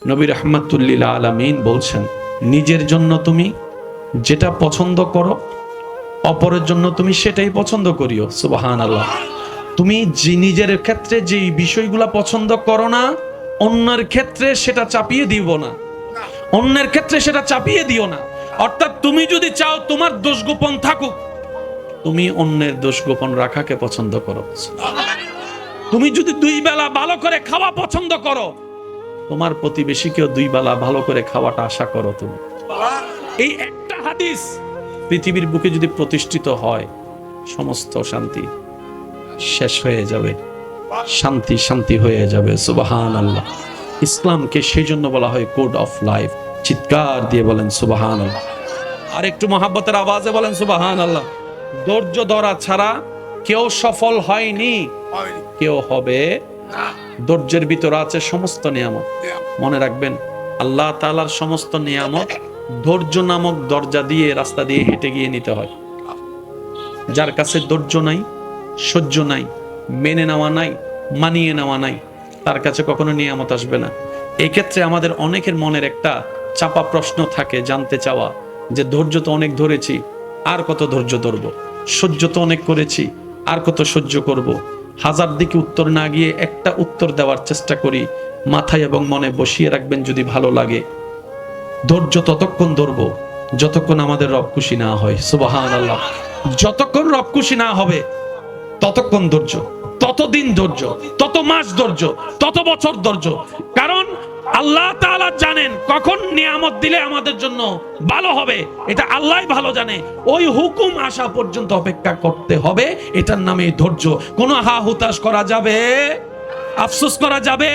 নবী রাহমাতুল লিল আলামিন বলছেন, নিজের জন্য তুমি যেটা পছন্দ করো, অপরের জন্য তুমি সেটাই পছন্দ করিও। সুবহানাল্লাহ। তুমি যে নিজের ক্ষেত্রে যে বিষয়গুলা পছন্দ করো না, অন্যের ক্ষেত্রে সেটা চাপিয়ে দিব না, অন্যের ক্ষেত্রে সেটা চাপিয়ে দিও না। অর্থাৎ তুমি যদি চাও তোমার দোষ গোপন থাকুক, তুমি অন্যের দোষ গোপন রাখাকে পছন্দ করো। তুমি যদি দুই বেলা ভালো করে খাওয়া পছন্দ করো, তোমার প্রতিবেশীকেও দুই বেলা ভালো করে খাওয়াটা আশা করো তুমি। এই একটা হাদিস পৃথিবীর বুকে যদি প্রতিষ্ঠিত হয়, সমস্ত শান্তি শেষ হয়ে যাবে, শান্তি শান্তি হয়ে যাবে। সুবহানাল্লাহ। ইসলামকে সেই জন্য বলা হয় কোড অফ লাইফ। চিৎকার দিয়ে বলেন সুবহানাল্লাহ। আর একটু মহাব্বতের আওয়াজে বলেন সুবহানাল্লাহ। ধৈর্য ধরা ছাড়া কেউ সফল হয়নি, কেউ হবে। ধৈর্যের ভিতরে আছে সমস্ত নিয়ামত। মনে রাখবেন, আল্লাহ তাআলার সমস্ত নিয়ামত ধৈর্য নামক দরজা দিয়ে, রাস্তা দিয়ে হেঁটে গিয়ে নিতে হয়। যার কাছে ধৈর্য নাই, সহ্য নাই, মেনে নেওয়া নাই, মানিয়ে নেওয়া নাই, তার কাছে কখনো নিয়ামত আসবে না। এই ক্ষেত্রে আমাদের অনেকের মনের একটা চাপা প্রশ্ন থাকে, জানতে চাওয়া যে ধৈর্য তো অনেক ধরেছি, আর কত ধৈর্য ধরবো? সহ্য তো অনেক করেছি, আর কত সহ্য করব? হাজার দিকে উত্তর না গিয়ে একটা উত্তর দেওয়ার চেষ্টা করি। মাথায় এবং মনে বসিয়ে রাখবেন, যদি ভালো লাগে, ধৈর্য ততক্ষণ ধরবো যতক্ষণ আমাদের রব খুশি না হয়। সুবহানাল্লাহ। যতক্ষণ রব খুশি না হবে ততক্ষণ ধৈর্য, ততদিন ধৈর্য, তত মাস ধৈর্য, তত বছর ধৈর্য। কারণ আল্লাহ তাআলা জানেন কখন নিয়ামত দিলে আমাদের জন্য ভালো হবে, এটা আল্লাহই ভালো জানে। ওই হুকুম আসা পর্যন্ত অপেক্ষা করতে হবে, এটার নামে ধৈর্য। কোনো হা হুতাশ করা যাবে, আফসোস করা যাবে?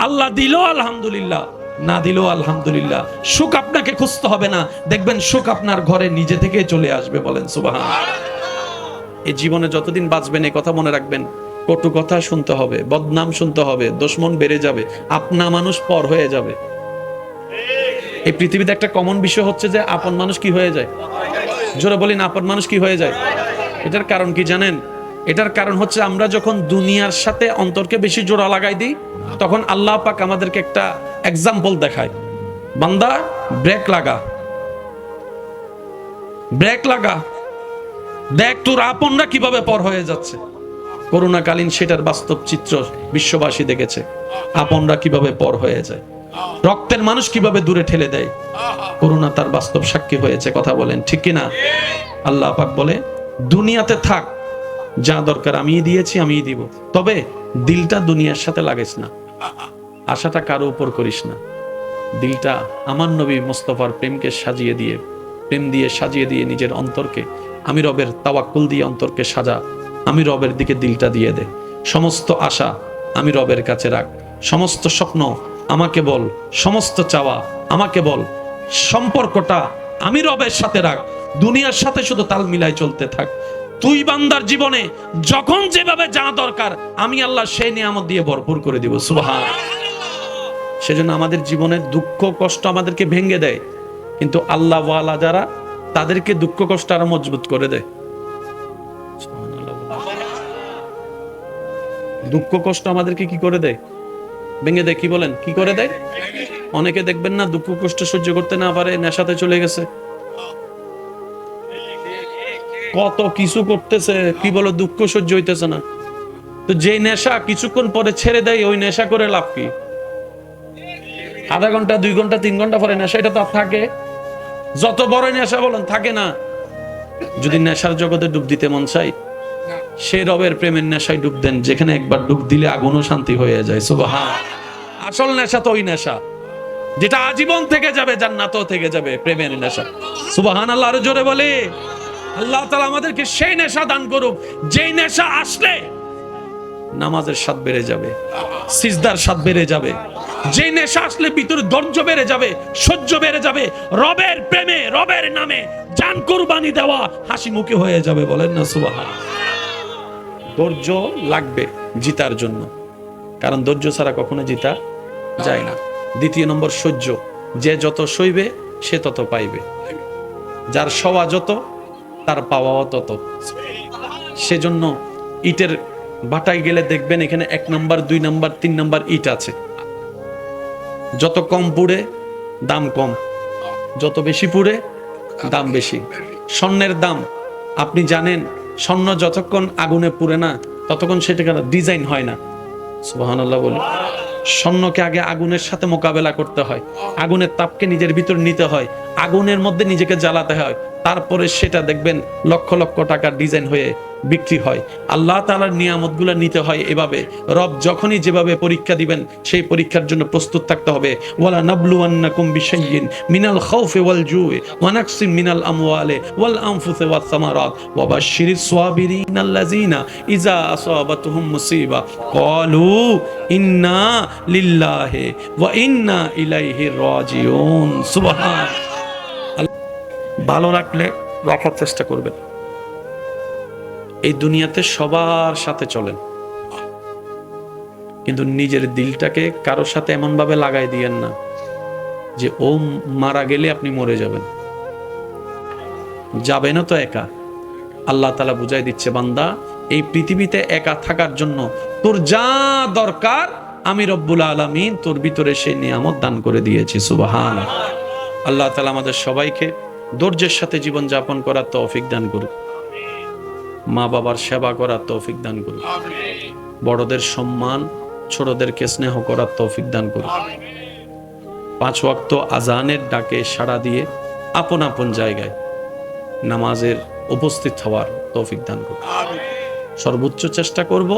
আল্লাহ দিল আলহামদুলিল্লাহ, না দিল আলহামদুলিল্লাহ। সুখ আপনাকে খুঁজতে হবে না, দেখবেন সুখ আপনার ঘরে নিজে থেকে চলে আসবে। বলেন সুবহানাল্লাহ। এই জীবনে যতদিন বাঁচবেন এই কথা মনে রাখবেন, কটু কথা শুনতে হবে, বদনাম শুনতে হবে, দুশমন বেড়ে যাবে, আপনা মানুষ পর হয়ে যাবে। এই পৃথিবীতে একটা কমন বিষয় হচ্ছে যে আপন মানুষ কি হয়ে যায়? জোরে বলি না, আপন মানুষ কি হয়ে যায়? এটার কারণ কি জানেন? এটার কারণ হচ্ছে আমরা যখন দুনিয়ার সাথে অন্তরকে বেশি জোড়া লাগাই দিই, তখন আল্লাহ পাক আমাদেরকে একটা এক্সাম্পল দেখায়, বান্দা ব্রেক লাগা, ব্রেক লাগা, দেখ তোর আপনরা কিভাবে পর হয়ে যাচ্ছে। করোনাকালীন সেটার বাস্তব চিত্র বিশ্ববাসী দেখেছে, আপনরা কিভাবে পর হয়ে যায়, রক্তের মানুষ কিভাবে দূরে ঠেলে দেয়। করোনা তার বাস্তব সাক্ষী হয়েছে। কথা বলেন ঠিক কিনা? আল্লাহ পাক বলে, দুনিয়াতে থাক, যা দরকার আমিই দিয়েছি, আমিই দিব, তবে দিলটা দুনিয়ার সাথে লাগাইস না, আশাটা কারো উপর করিস না। দিলটা আমার নবী মুস্তাফার প্রেমকে সাজিয়ে দিয়ে, প্রেম দিয়ে সাজিয়ে দিয়ে নিজের অন্তরকে, আমি রবের তাওয়াক্কুল দিয়ে অন্তরকে সাজা, আমি রবের দিকে দিলটা দিয়ে দে। সমস্ত আশা আমি রবের কাছে রাখ, সমস্ত স্বপ্ন আমাকে বল, সমস্ত চাওয়া আমাকে বল, সম্পর্কটা আমি রবের সাথে রাখ, দুনিয়ার সাথে শুধু তাল মিলাই চলতে থাক। তুই বান্দার জীবনে যখন যেভাবে যা দরকার, আমি আল্লাহ সেই নিয়ামত দিয়ে ভরপুর করে দিব। সুবহানাল্লাহ। সেজন্য আমাদের জীবনের দুঃখ কষ্ট আমাদেরকে ভেঙে দেয়, কিন্তু আল্লাহ ওয়ালা যারা, তাদেরকে দুঃখ কষ্ট আরো মজবুত করে দেয়। দুঃখ কষ্ট আমাদেরকে কি করে দেয়? ভেঙে দেয়। কি বলেন, কি করে দেয়? অনেকে দেখবেন না, দুঃখ কষ্ট সহ্য করতে না পারে নেশাতে চলে গেছে, কত কিছু করতেছে, কি বলে দুঃখ সহ্য হইতেছে না। তো যে নেশা কিছুক্ষণ পরে ছেড়ে দেয়, ওই নেশা করে লাভ কি? আধা ঘন্টা, 2 ঘন্টা, 3 ঘন্টা পরে নেশা এটা তো থাকে। যত বড় নেশা বলেন, থাকে না। যদি নেশার জগতে ডুব দিতে মন চাই, সে রবের প্রেমের নেশায় ডুব দেন, যেখানে একবার ডুব দিলে আগুনও শান্তি হয়ে যায়। সুবহান। আসল নেশা তো ওই নেশা যেটা আজীবন থেকে যাবে, জান্নাতও থেকে যাবে, প্রেমের নেশা। সুবহানাল্লাহ। আরো জোরে বলে, আল্লাহ তাআলা আমাদেরকে সেই নেশা দান করুক, যেই নেশা আসলে নামাজের স্বাদ বেড়ে যাবে, সিজদার স্বাদ বেড়ে যাবে, যে নেশা আসলে ভিতরে ধৈর্য বেড়ে যাবে, সহ্য বেড়ে যাবে, রবের প্রেমে, রবের নামে জান কুরবানি দেওয়া হাসি মুখে হয়ে যাবে। বলেন না সুবহানাল্লাহ। ধৈর্য লাগবে জিতার জন্য, কারণ ধৈর্য ছাড়া কখনো জিতা যায় না। দ্বিতীয় নম্বর সহ্য। যে যত সইবে সে তত পাইবে, যার সওয়া যত তার পাওয়াও তত। সেজন্য ইটের ভাটায় গেলে দেখবেন এখানে 1 নাম্বার, 2 নাম্বার, 3 নাম্বার ইট আছে। যত কম পুড়ে দাম কম, যত বেশি পুড়ে দাম বেশি। স্বর্ণের দাম আপনি জানেন, স্বর্ণ যতক্ষণ আগুনে পুড়ে না ততক্ষণ সেটাকে ডিজাইন হয় না। সুবহানাল্লাহ বলি। স্বর্ণকে আগে আগুনের সাথে মোকাবেলা করতে হয়, আগুনের তাপকে নিজের ভিতর নিতে হয়, আগুনের মধ্যে নিজেকে জ্বালাতে হয়, তারপরে সেটা দেখবেন লক্ষ লক্ষ টাকার ডিজাইন হয়ে বিক্রি হয়। আল্লাহ তাআলার নিয়ামতগুলো নিতে হয় এভাবে। রব যখনই যেভাবে পরীক্ষা দিবেন সেই পরীক্ষার জন্য প্রস্তুত থাকতে হবে। ওয়ালা নাবলুওয়ান্নাকুম বিশাইইন মিনাল খাউফি ওয়াল জুই ওয়া নাকসিম মিনাল আমওয়ালি ওয়াল আনফুসি ওয়াস সামারাত ওয়া বাশশিরিস সাবিরিনাল্লাযিনা ইযা আসাবাতুহুম মুসিবা ক্বালু ইন্না লিল্লাহি ওয়া ইন্না ইলাইহি রাজিউন। সুবহান। ভালো রাখলে রাখার চেষ্টা করবেন। এই দুনিয়াতে সবার সাথে চলেন, কিন্তু নিজের দিলটাকে কারোর সাথে এমন ভাবে লাগাই দিয়েন না যে ও মারা গেলে আপনি মরে যাবেন। যাবেনও তো একা। আল্লাহ তাআলা বুঝাই দিচ্ছে, বান্দা এই পৃথিবীতে একা থাকার জন্য তোর যা দরকার আমি রব্বুল আলামিন তোর ভিতরে সেই নিয়ামত দান করে দিয়েছি। সুবহান। আল্লাহ তাআলা আমাদের সবাইকে ধৈর্যের সাথে জীবন যাপন করার তৌফিক দান করুন, মা বাবার সেবা করার তৌফিক দান করুন, বড়দের সম্মান ছোটদেরকে স্নেহ করার তৌফিক দান করুন, 5 ওয়াক্ত আজানের ডাকে সাড়া দিয়ে আপন আপন জায়গায় নামাজের উপস্থিত হওয়ার তৌফিক দান করুন। সর্বোচ্চ চেষ্টা করব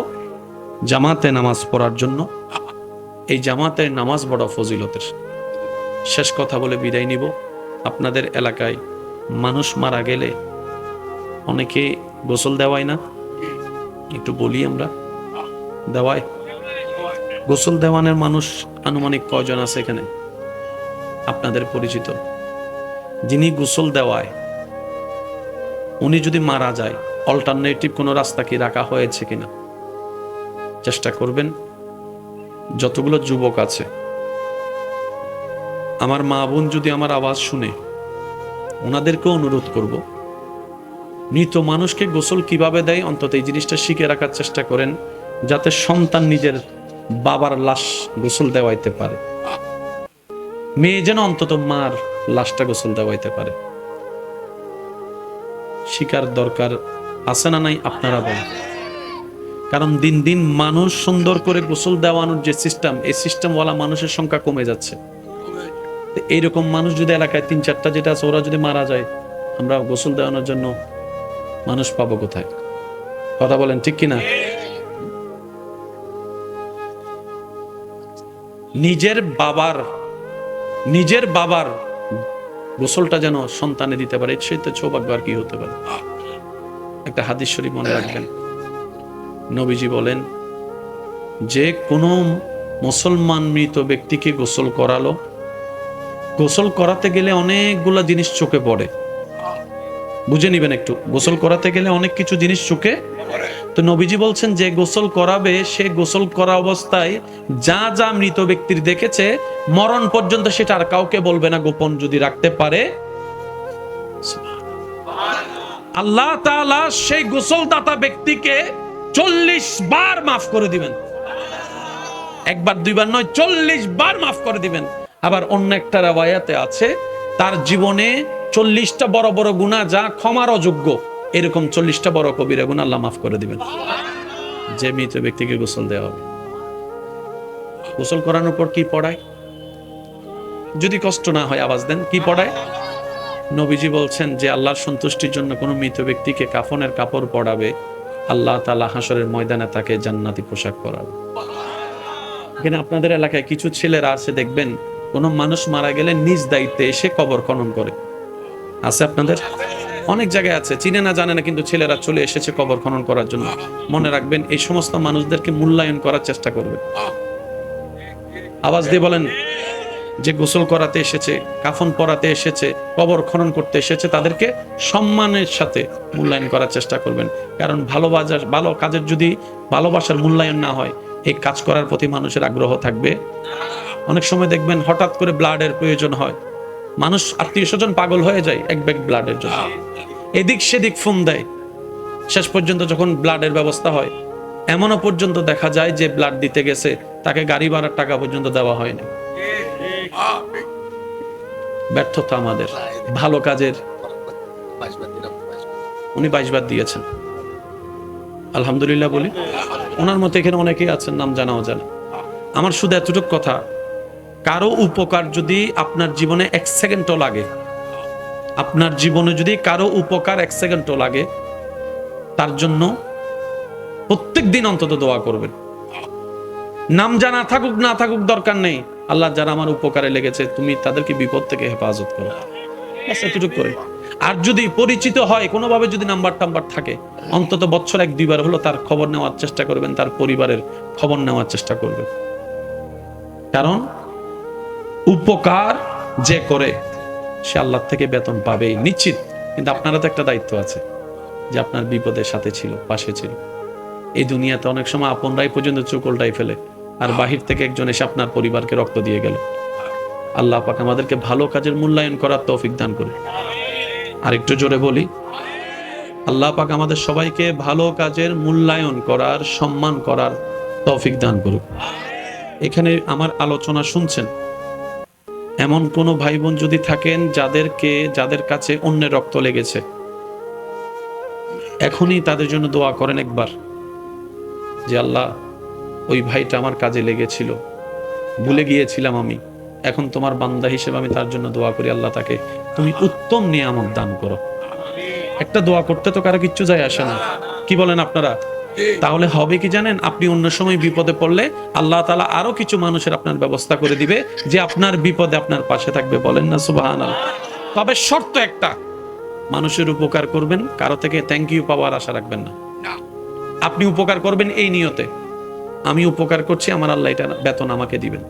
জামাতে নামাজ পড়ার জন্য। এই জামাতের নামাজ বড় ফজিলতের। শেষ কথা বলে বিদায় নিব। আপনাদের এলাকায় মানুষ মারা গেলে অনেকে গোসল দেওয়ায় না? একটু বলি, আমরা দেওয়ায়। গোসল দেওয়ানোর মানুষ আনুমানিক কয়জন আছে এখানে আপনাদের পরিচিত? যিনি গোসল দেওয়ায় উনি যদি মারা যায়, অল্টারনেটিভ কোনো রাস্তা কি রাখা হয়েছে কিনা চেষ্টা করবেন। যতগুলো যুবক আছে, আমার মা বোন যদি আমার আওয়াজ শুনে, ওনাদেরকেও অনুরোধ করব, মৃত মানুষকে গোসল কিভাবে দেয় অন্তত এই জিনিসটা শিখে রাখার চেষ্টা করেন, যাতে সন্তান নিজের বাবার লাশ গোসল দেওয়াইতে পারে, মেয়ে যেন অন্তত মার লাশটা গোসল দেওয়াইতে পারে। শিকার দরকার আছে না নাই আপনারা বলেন? কারণ দিন দিন মানুষ সুন্দর করে গোসল দেওয়ানোর যে সিস্টেম, এই সিস্টেমওয়ালা মানুষের সংখ্যা কমে যাচ্ছে। এইরকম মানুষ যদি এলাকায় 3-4টা যেটা আছে, ওরা যদি মারা যায়, আমরা গোসল দেওয়ানোর জন্য মানুষ পাবো কোথায়? কথা বলেন ঠিক কিনা? নিজের বাবার গোসলটা যেন সন্তানে দিতে পারে, সেই তো সৌভাগ্য আর কি হতে পারে। একটা হাদিস শরীফ মনে রাখবেন, নবীজি বলেন, যে কোনো মুসলমান মৃত ব্যক্তিকে গোসল করালো, গোসল করাতে গেলে অনেকগুলা জিনিস চোখে পড়ে, বুঝে নিবেন একটু। গোসল করাতে গেলে অনেক কিছু জিনিস চোখে, তো নবীজি বলছেন যে গোসল করাবে সে গোসল করা অবস্থায় যা যা মৃত ব্যক্তির দেখেছে মরণ পর্যন্ত সেটা আর কাউকে বলবে না, গোপন যদি রাখতে পারে। আল্লাহ তাআলা সেই গোসলদাতা ব্যক্তিকে 40 বার মাফ করে দিবেন। একবার দুইবার নয়, 40 বার মাফ করে দিবেন। আবার অন্য একটা riwayate আছে, তার জীবনে 40টা বড় বড় গুনাহ যা ক্ষমার অযোগ্য, এরকম 40টা বড় কবিরা গুনাহ আল্লাহ মাফ করে দিবেন যে মৃত ব্যক্তিকে গোসল দেওয়া হবে। গোসল করানোর পর কি পড়ায়? যদি কষ্ট না হয় আওয়াজ দেন, কি পড়ায়? নবীজি বলছেন যে আল্লাহর সন্তুষ্টির জন্য কোনো মৃত ব্যক্তিকে কাফনের কাপড় পরাবে, আল্লাহ তাআলা হাসরের ময়দানে তাকে জান্নাতি পোশাক পরাবে। এখানে আপনাদের এলাকায় কিছু ছেলেরা আছে, দেখবেন কোনো মানুষ মারা গেলে নিজ দায়িত্বে এসে কবর খনন করে। আছে আপনাদের অনেক জায়গায় আছে, চিনে না জানে না, কিন্তু ছেলেরা চলে এসেছে কবর খনন করার জন্য। মনে রাখবেন, এই সমস্ত মানুষদেরকে মূল্যায়ন করার চেষ্টা করবেন। আওয়াজ দিয়ে বলেন, যে গোসল করাতে এসেছে, কাফন পরাতে এসেছে, কবর খনন করতে এসেছে, তাদেরকে সম্মানের সাথে মূল্যায়ন করার চেষ্টা করবেন। কারণ ভালো কাজের যদি ভালোবাসার মূল্যায়ন না হয়, এই কাজ করার প্রতি মানুষের আগ্রহ থাকবে। অনেক সময় দেখবেন হঠাৎ করে ব্লাডের প্রয়োজন হয়, মানুষ আত্মীয় স্বজন পাগল হয়ে যায় এক ব্যাগ ব্লাডের জন্য, এদিক সেদিক ফোন দেয়। শেষ পর্যন্ত যখন ব্লাডের ব্যবস্থা হয়, এমনও পর্যন্ত দেখা যায় যে ব্লাড দিতে গেছে, তাকে গাড়ি ভাড়ার টাকা পর্যন্ত দেওয়া হয়নি। ব্যর্থতা আমাদের ভালো কাজের। উনি 22 বার দিয়েছেন, আলহামদুলিল্লাহ বলি। ওনার মতো এখানে অনেকেই আছেন, নাম জানাও জানা। আমার শুধু এতটুকু কথা, কারো উপকার যদি আপনার জীবনে 1 সেকেন্ডও লাগে, আপনার জীবনে যদি কারো উপকার 1 সেকেন্ডও লাগে, তার জন্য প্রত্যেক দিন অন্তত দোয়া করবেন। নাম জানা থাকুক না থাকুক দরকার নেই, আল্লাহ যারা আমার উপকারে লেগেছে তুমি তাদেরকে বিপদ থেকে হেফাজত করো, এতটুকু করে। আর যদি পরিচিত হয় কোনোভাবে, যদি নাম্বার টাম্বার থাকে, অন্তত বছর 1-2 বার হলো তার খবর নেওয়ার চেষ্টা করবেন, তার পরিবারের খবর নেওয়ার চেষ্টা করবেন। কারণ উপকার যে করে সে আল্লাহ থেকে বেতন পাবেই নিশ্চিত। কিন্তু আপনারা তো একটা দায়িত্ব আছে যে আপনার বিপদের সাথে ছিল, পাশে ছিল। এই দুনিয়াতে অনেক সময় আপনরাই পর্যন্ত চোখ উল্টাই ফেলে, আর বাহির থেকে একজন এসে আপনার পরিবারকে রক্ত দিয়ে গেল। আল্লাহ পাক আমাদেরকে ভালো কাজের মূল্যায়ন করার তৌফিক দান করুন। আর একটু জোরে বলি, আল্লাহ পাক আমাদের সবাইকে ভালো কাজের মূল্যায়ন করার, সম্মান করার তৌফিক দান করুন। এখানে আমার আলোচনা শুনছেন এমন কোন ভাই বোন যদি থাকেন যাদের কাছে অন্যের রক্ত লেগেছে, এখনই তাদের জন্য দোয়া করেন একবার, যে আল্লাহ ওই ভাইটা আমার কাজে লেগেছিল, ভুলে গিয়েছিলাম আমি, এখন তোমার বান্দা হিসেবে আমি তার জন্য দোয়া করি, আল্লাহ তাকে তুমি উত্তম নিয়ামত দান করো। একটা দোয়া করতে তো কারো কিচ্ছু যায় আসে না, কি বলেন আপনারা? তাহলে হবে কি জানেন, আপনি অন্য সময় বিপদে পড়লে আল্লাহ তাআলা আরো কিছু মানুষের আপনার ব্যবস্থা করে দিবে যে আপনার বিপদে আপনার পাশে থাকবে। বলেন না সুবহানাল্লাহ। তবে শর্ত একটা, মানুষের উপকার করবেন, কারো থেকে থ্যাংক ইউ পাওয়ার আশা রাখবেন না। আপনি উপকার করবেন এই নিয়তে, আমি উপকার করছি, আমার আল্লাহ এটা বেতন আমাকে দিবেন।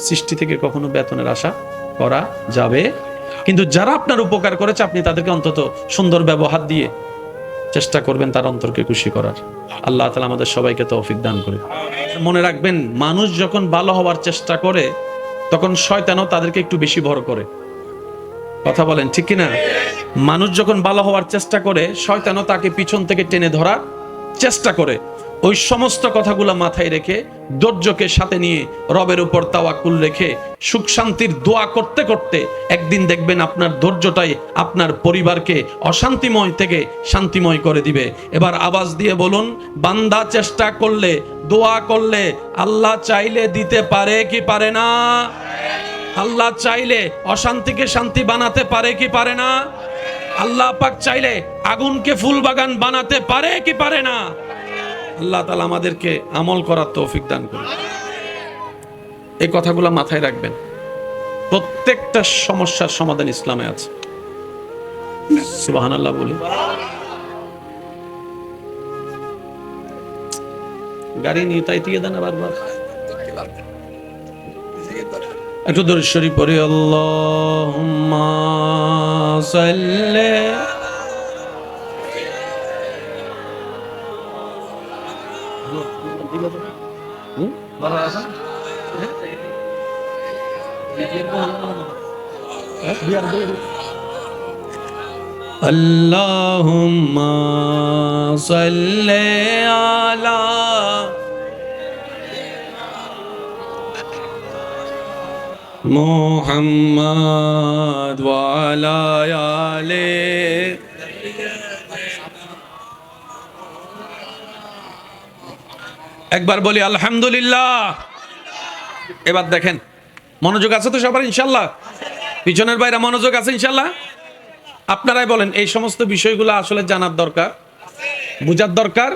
সৃষ্টি থেকে কখনো বেতনের আশা করা যাবে, কিন্তু যারা আপনার উপকার করেছে আপনি তাদেরকে অন্তত সুন্দর ব্যবহার দিয়ে চেষ্টা করবেন তার অন্তরকে খুশি করার। আল্লাহ তাআলা আমাদের সবাইকে তৌফিক দান করে। মনে রাখবেন, মানুষ যখন ভালো হওয়ার চেষ্টা করে তখন শয়তানও তাদেরকে একটু বেশি ভর করে। কথা বলেন ঠিক কিনা? মানুষ যখন ভালো হওয়ার চেষ্টা করে শয়তানও তাকে পিছন থেকে টেনে ধরার চেষ্টা করে। ওই সমস্ত কথাগুলো মাথায় রেখে, ধৈর্যকে সাথে নিয়ে, রবের উপর তাওয়াক্কুল রেখে সুখ শান্তির দোয়া করতে করতে একদিন দেখবেন আপনার ধৈর্যটাই আপনার পরিবারকে অশান্তিময় থেকে শান্তিময় করে দিবে। এবার আওয়াজ দিয়ে বলুন, বান্দা চেষ্টা করলে, দোয়া করলে আল্লাহ চাইলে দিতে পারে কি পারে না? আল্লাহ চাইলে অশান্তিকে শান্তি বানাতে পারে কি পারে না? আল্লাহ পাক চাইলে আগুনকে ফুল বাগান বানাতে পারে কি পারে না? আল্লাহ তাআলা আমাদেরকে আমল করার তৌফিক দান করুন। এই কথাগুলো মাথায় রাখবেন। প্রত্যেকটা সমস্যার সমাধান ইসলামে আছে। সুবহানাল্লাহ বলি। গাড়ি নিয়ে তাই দিয়ে দেন বারবার। একটু দরুদ শরীফ পড়ি, আল্লাহুম্মা সাল্লি আল্লাহুম্মা সাল্লি আলা মুহাম্মাদ ওয়া আলা আলি। একবার বলি আলহামদুলিল্লাহ। এবার দেখেন, মনোযোগ আছে তো সবার ইনশাআল্লাহ? পিছনের বাইরে মনোযোগ আছে ইনশাআল্লাহ? আপনারাই বলেন, এই সমস্ত বিষয়গুলো আসলে জানার দরকার, বুঝার দরকার।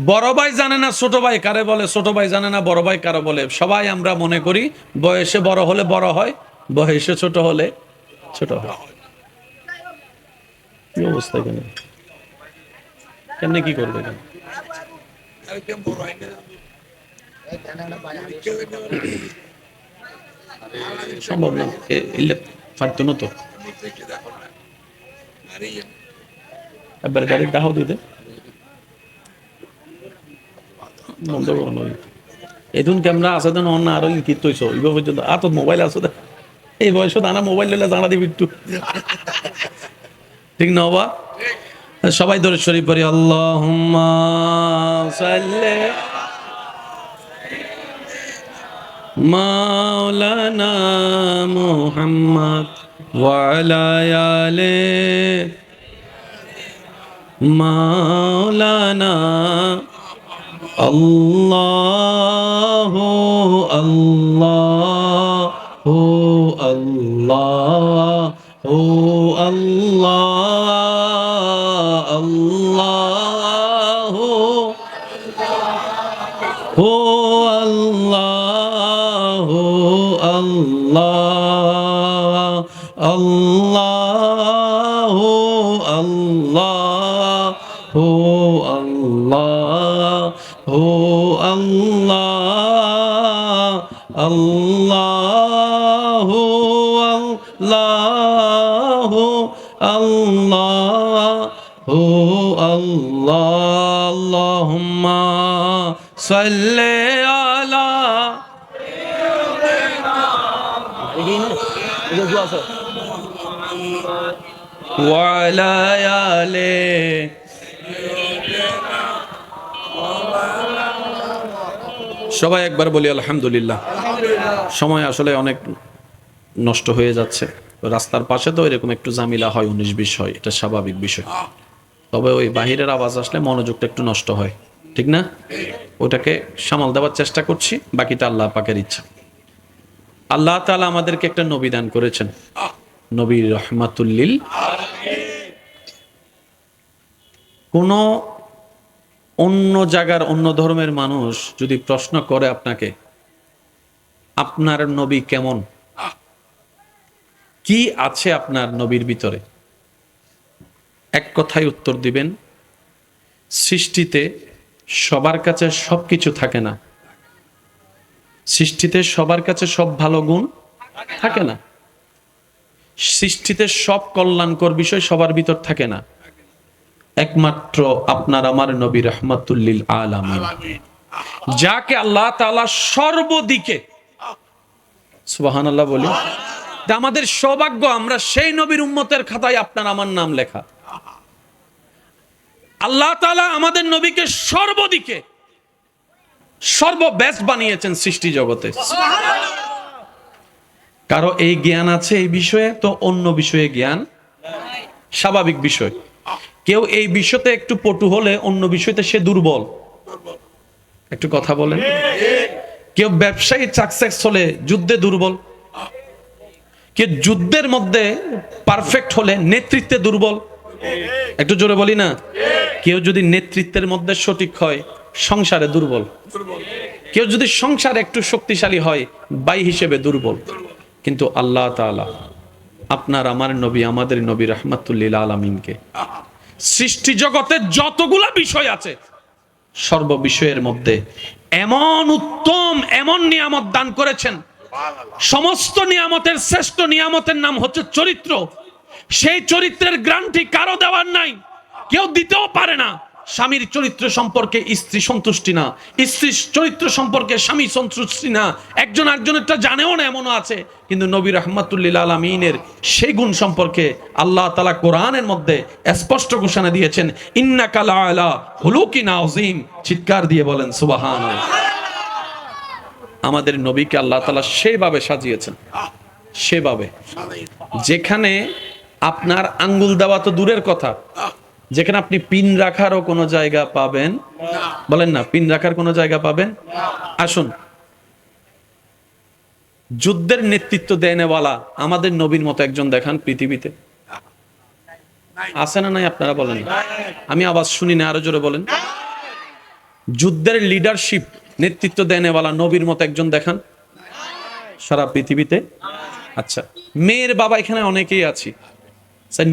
বড় ভাই জানে না ছোট ভাই কারে বলে, ছোট ভাই জানে না বড় ভাই কারে বলে। সবাই আমরা মনে করি বয়সে বড় হলে বড় হয়, বয়সে ছোট হলে ছোট হয়। কি অবস্থা কেন? কেমনে কি করবে? সম্ভব না, এলে পারতো না তো। একবার গাড়ির দাহ দিতে এদিন ক্যামেরা আছে দেন অন্য আরো ইঙ্কিত হইছ এই পর্যন্ত আর তো মোবাইল আছে, এই বয়স আনা মোবাইল নিলে জানা দিবি একটু, ঠিক না বাবা? সবাই দরুদ শরীফ পড়ি, আল্লাহুম্মা সাল্লি মাওলানা মুহাম্মদ ওয়া আলা আলে মাওলানা আল্লাহু আল্লাহু আল্লাহু আল্লাহ আল্লাহু ও আল্লাহ আল্লাহ আল্লাহ আল্লাহ ও আল্লাহ ও আল্লাহ আল্লাহ আল্লাহ আল্লাহ ও আল্লাহ আল্লাহুম্মা সাল্লি আলা ওয়া আলা আলি সবাই একবার বলি আলহামদুলিল্লাহ। সময় আসলে অনেক নষ্ট হয়ে যাচ্ছে, রাস্তার পাশে তো এরকম একটু জামিলা হয়, 19-20 হয়, এটা স্বাভাবিক বিষয়। তবে ওই বাহিরের আওয়াজ আসলে মনোযোগটা একটু নষ্ট হয়, ঠিক না? ওটাকে সামাল দেওয়ার চেষ্টা করছি, বাকিটা আল্লাহ পাকের ইচ্ছা। আল্লাহ তাআলা আমাদেরকে একটা নবী দান করেছেন, নবী রাহমাতুল লিল কোন অন্য জায়গার অন্য ধর্মের মানুষ যদি প্রশ্ন করে আপনাকে, আপনার নবী কেমন, কি আছে আপনার নবীর ভিতরে, এক কথায় উত্তর দিবেন, সৃষ্টিতে সবার কাছে সবকিছু থাকে না, সৃষ্টিতে সবার কাছে সব ভালো গুণ থাকে না, সৃষ্টিতে সব কল্যাণকর বিষয় সবার ভিতর থাকে না, একমাত্র আপনার আমার নবী রাহমাতুল লিল আলামিন, যাকে আল্লাহ তাআলা সর্বদিকে, সুবহানাল্লাহ বলি, আমাদের সৌভাগ্য আমরা সেই নবীর উম্মতের খাতায় আপনার আমার নাম লেখা। আল্লাহ তাআলা আমাদের নবীকে সর্বদিকে সর্ববেস্ট বানিয়েছেন সৃষ্টি জগতে। কারো এই জ্ঞান আছে এই বিষয়ে, তো অন্য বিষয়ে জ্ঞান স্বাভাবিক বিষয়। কেউ এই বিষয়তে একটু পটু হলে অন্য বিষয়তে সে দুর্বল, একটু কথা বলেন। কেউ ব্যবসায়ী সাকসেস হলে যুদ্ধে দুর্বল, কেউ যুদ্ধের মধ্যে পারফেক্ট হলে নেতৃত্বে দুর্বল, একটু জোরে বলি না। কেউ যদি নেতৃত্বের মধ্যে সঠিক হয় সংসারে দুর্বল, কেউ যদি সংসারে একটু শক্তিশালী হয় ভাই হিসেবে দুর্বল। কিন্তু আল্লাহ তাআলা আপনার আমার নবী, আমাদের নবী রাহমাতুল লিল আলামিনকে সৃষ্টি জগতে যতগুলা বিষয় আছে সর্ব বিষয়ের মধ্যে এমন উত্তম এমন নিয়ামত দান করেছেন, সমস্ত নিয়ামতের শ্রেষ্ঠ নিয়ামতের নাম হচ্ছে চরিত্র। সেই চরিত্রের গ্যারান্টি কারো দেওয়ার নাই, কেউ দিতেও পারে না। স্বামীর চরিত্র সম্পর্কে স্ত্রী সন্তুষ্টি না, স্ত্রীর চরিত্র সম্পর্কে স্বামী সন্তুষ্টি না, একজন আরেকজনেরটা জানেও না, এমনও আছে। কিন্তু নবী রাহমাতুল লিল আলামিনের সেই গুণ সম্পর্কে আল্লাহ তাআলা কোরআনের মধ্যে স্পষ্ট ঘোষণা দিয়েছেন, ইন্নাকা লাআলা খুলুকিন আযীম। চিৎকার দিয়ে বলেন সুবহানাল্লাহ। আমাদের নবীকে আল্লাহ তাআলা সেভাবে সাজিয়েছেন, সেভাবে যেখানে আপনার আঙ্গুল দেওয়া তো দূরের কথা, যেখানে আপনি পিন রাখারও কোনো জায়গা পাবেন, বলেন না, পিন রাখার কোনো জায়গা পাবেন। আসুন, যুদ্ধের নেতৃত্ব দেনেওয়ালা আমাদের নবীর মতো একজন দেখান পৃথিবীতে, আছে না নাই? আপনারা বলেন, আমি আওয়াজ শুনি না, আরো জোরে বলেন। যুদ্ধের লিডারশিপ নেতৃত্ব দেনেওয়ালা নবীর মতো একজন দেখান সারা পৃথিবীতে। আচ্ছা, মেয়ের বাবা এখানে অনেকেই আছি,